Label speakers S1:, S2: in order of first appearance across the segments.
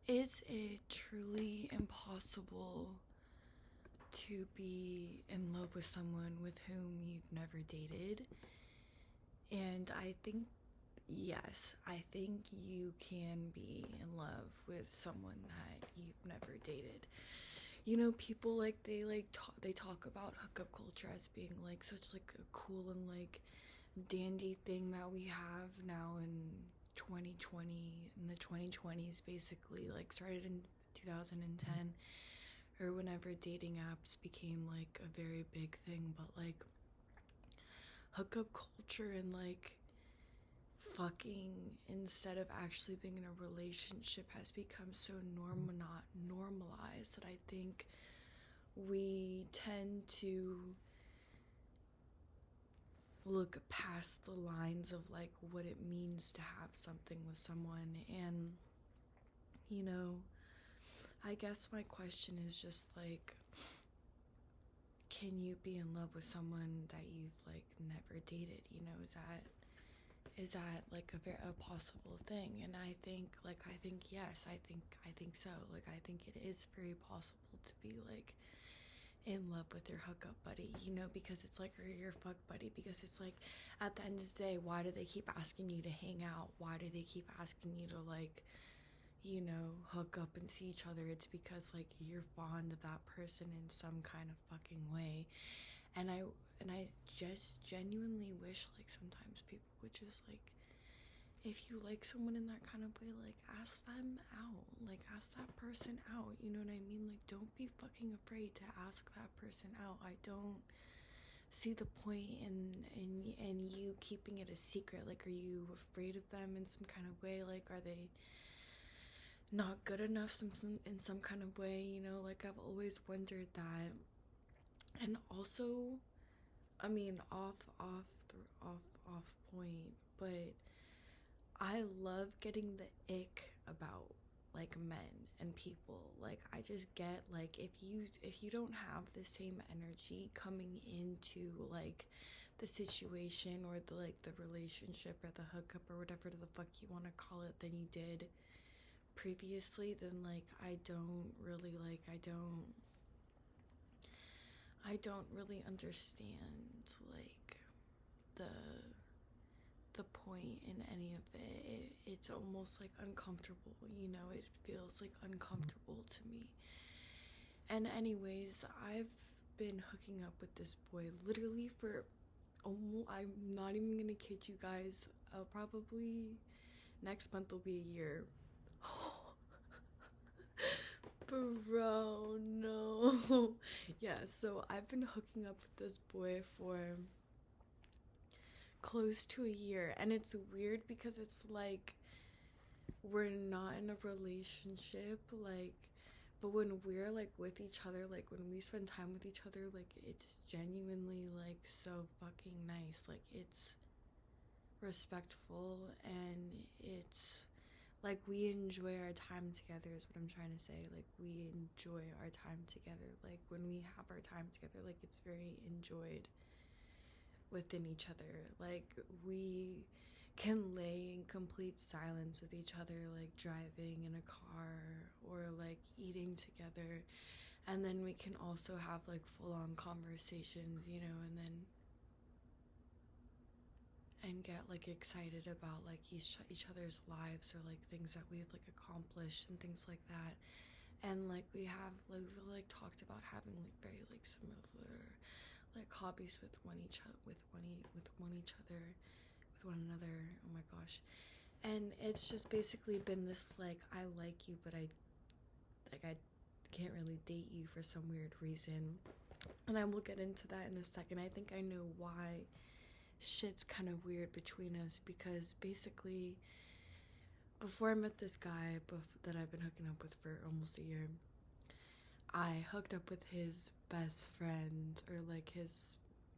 S1: Is it truly impossible to be in love with someone with whom you've never dated? And I think, yes, I think you can be in love with someone that you've never dated. You know, people they talk about hookup culture as being like such like a cool and like dandy thing that we have now in 2020, in the 2020s, basically like started in 2010 or whenever dating apps became like a very big thing. But like hookup culture and like fucking instead of actually being in a relationship has become so not normalized that I think we tend to look past the lines of like what it means to have something with someone. And you know, I guess my question is just like, can you be in love with someone that you've like never dated? You know, is that like a possible thing? And I think yes, I think so. Like I think it is very possible to be like in love with your hookup buddy, you know, because it's like, or your fuck buddy, because it's like at the end of the day, why do they keep asking you to hang out? Why do they keep asking you to like, you know, hook up and see each other? It's because like you're fond of that person in some kind of fucking way. And I just genuinely wish like sometimes people would just like, if you like someone in that kind of way, like ask them out, like ask that person out, you know what I mean? Like don't be fucking afraid to ask that person out. I don't see the point in you keeping it a secret. Like are you afraid of them in some kind of way? Like are they not good enough in some kind of way, you know? Like I've always wondered that. And also, I mean, off point, but I love getting the ick about like men and people. Like I just get like if you don't have the same energy coming into like the situation or the like the relationship or the hookup or whatever the fuck you want to call it than you did previously, then like I don't really understand like the the point in any of it's almost like uncomfortable, you know, it feels like uncomfortable to me. And anyways, I've been hooking up with this boy literally for almost, I'm not even gonna kid you guys, probably next month will be a year. Bro, no. Yeah, so I've been hooking up with this boy for close to a year, and it's weird because it's like we're not in a relationship, like, but when we're like with each other, like when we spend time with each other, like it's genuinely like so fucking nice. Like it's respectful and it's like we enjoy our time together is what I'm trying to say. Like we enjoy our time together. Like when we have our time together, like it's very enjoyed within each other. Like we can lay in complete silence with each other, like driving in a car or like eating together. And then we can also have like full on conversations, you know, and get like excited about like each other's lives or like things that we've like accomplished and things like that. And like we've like talked about having like very like similar like hobbies with one each other, with one another. Oh my gosh. And it's just basically been this like, I like you but I can't really date you for some weird reason. And I will get into that in a second. I think I know why shit's kind of weird between us, because basically before I met this guy that I've been hooking up with for almost a year, I hooked up with his best friend, or like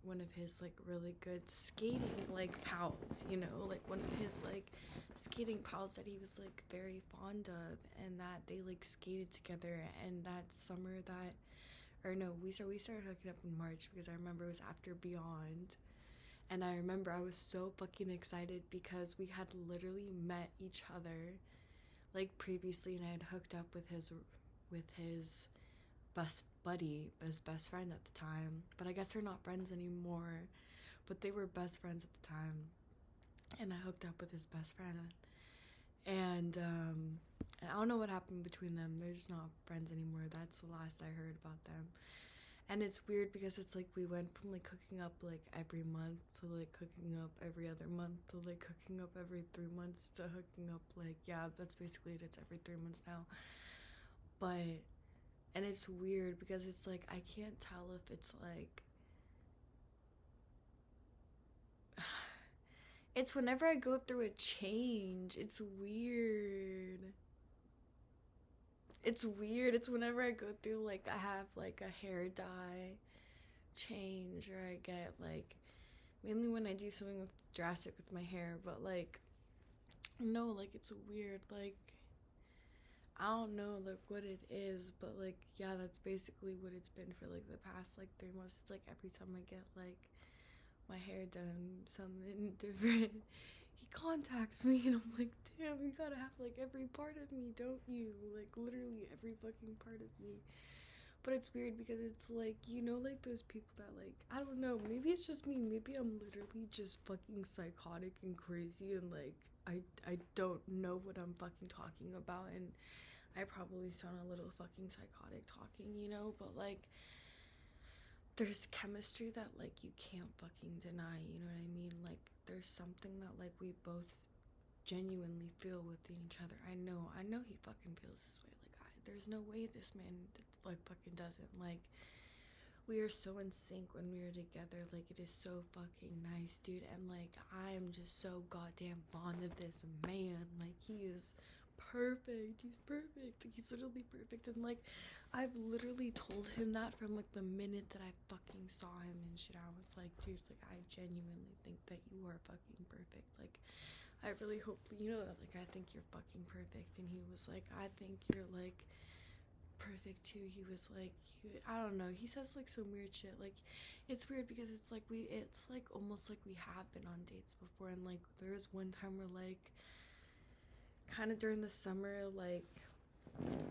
S1: one of his like really good skating like pals, you know, like one of his like skating pals that he was like very fond of, and that they like skated together. And that summer that, or no, we started hooking up in March, because I remember it was after Beyond. And I remember I was so fucking excited because we had literally met each other like previously, and I had hooked up with his best buddy, his best friend at the time. But I guess they're not friends anymore. But they were best friends at the time, and I hooked up with his best friend, and I don't know what happened between them. They're just not friends anymore. That's the last I heard about them. And it's weird because it's like we went from like hooking up like every month to like hooking up every other month to like hooking up every 3 months to hooking up like, yeah, that's basically it. It's every 3 months now. But, and it's weird because it's like I can't tell if it's like, it's whenever I go through a change. It's weird. It's whenever I go through like, I have like a hair dye change, or I get like, mainly when I do something drastic with my hair. But like, no, like it's weird. Like, I don't know like what it is, but like, yeah, that's basically what it's been for like the past like 3 months. It's like every time I get like my hair done, something different, he contacts me, and I'm like, damn, you gotta have like every part of me, don't you? Like literally every fucking part of me. But it's weird because it's like, you know, like those people that like, I don't know, maybe it's just me, maybe I'm literally just fucking psychotic and crazy, and like I don't know what I'm fucking talking about, and I probably sound a little fucking psychotic talking, you know, but like there's chemistry that like you can't fucking deny, you know what I mean? Like there's something that like we both genuinely feel within each other. I know he fucking feels this way. Like there's no way this man like fucking doesn't. Like we are so in sync when we are together. Like it is so fucking nice, dude. And like I am just so goddamn fond of this man. Like he is perfect. He's perfect. He's literally perfect. And like I've literally told him that from like the minute that I fucking saw him and shit. I was like, dude, like I genuinely think that you are fucking perfect. Like I really hope you know that. Like I think you're fucking perfect. And he was like, I think you're like perfect too. He was like, I don't know, he says like some weird shit. Like it's weird because it's like it's like almost like we have been on dates before. And like there was one time where like kind of during the summer, like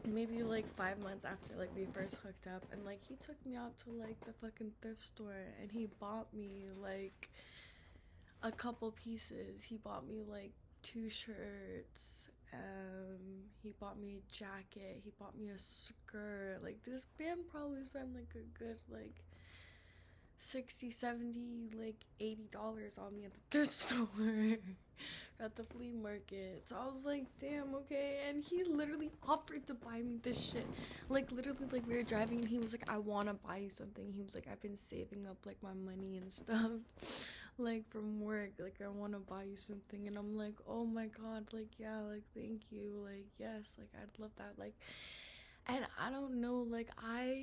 S1: maybe like 5 months after like we first hooked up, and like he took me out to like the fucking thrift store, and he bought me like a couple pieces. He bought me like 2 shirts. He bought me a jacket. He bought me a skirt. Like this man probably spent like a good like 60, 70, like $80 on me at the thrift store, at the flea market. So I was like, damn, okay. And he literally offered to buy me this shit. Like literally, like we were driving, and he was like, I want to buy you something. He was like, I've been saving up like my money and stuff, like from work. Like I want to buy you something. And I'm like, oh my god, like yeah, like thank you, like yes, like I'd love that. Like, and I don't know, like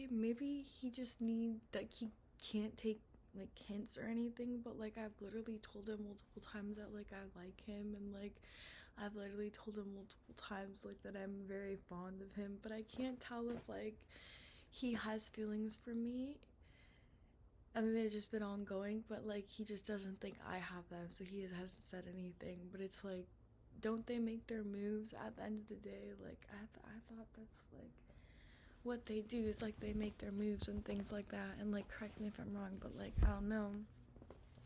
S1: maybe he just need, like he can't take like hints or anything, but like I've literally told him multiple times that like I like him, and like I've literally told him multiple times like that I'm very fond of him, but I can't tell if like he has feelings for me. I mean, they've just been ongoing, but like he just doesn't think I have them, so he hasn't said anything. But it's like, don't they make their moves at the end of the day? Like I thought that's like what they do, is like they make their moves and things like that. And like correct me if I'm wrong, but like I don't know,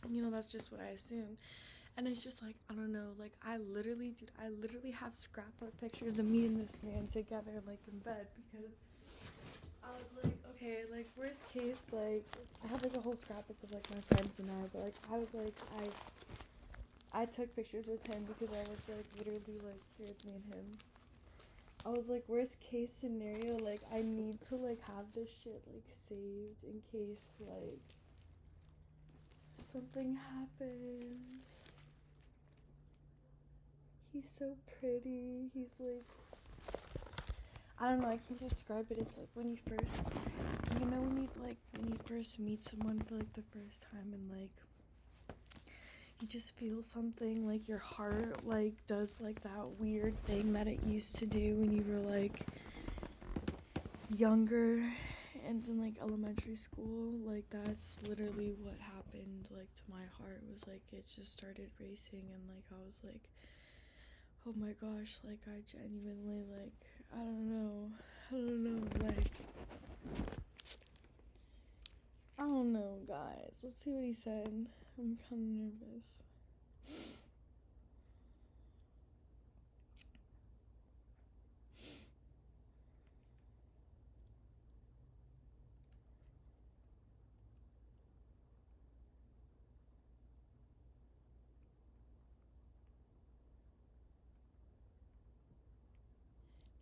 S1: you know, that's just what I assume. And it's just like, I don't know, like I literally have scrapbook pictures of me and this man together like in bed, because I was like, okay, like worst case, like I have like a whole scrapbook of like my friends and I, but like I was like, I took pictures with him because I was like literally like, here's me and him. I was like, worst case scenario, like I need to like have this shit like saved in case like something happens. He's so pretty. He's like, I don't know, I can't describe it. It's like when you first, you know, when you first meet someone for like the first time, and like you just feel something, like your heart like does like that weird thing that it used to do when you were like younger and in like elementary school. Like that's literally what happened like to my heart. Was like it just started racing, and like I was like, oh my gosh, like, I genuinely, like, I don't know, like, I don't know, guys. Let's see what he said. I'm kind of nervous.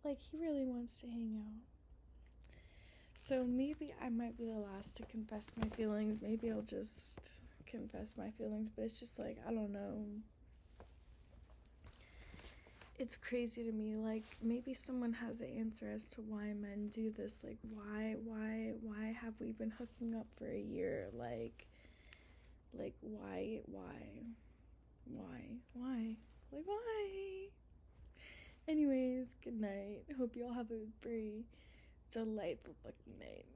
S1: Like, he really wants to hang out. So maybe I might be the last to confess my feelings. Maybe I'll just confess my feelings, but it's just like, I don't know. It's crazy to me. Like, maybe someone has the answer as to why men do this. Like, why have we been hooking up for a year? Like, why? Like, why? Anyways, good night. Hope you all have a very delightful fucking night.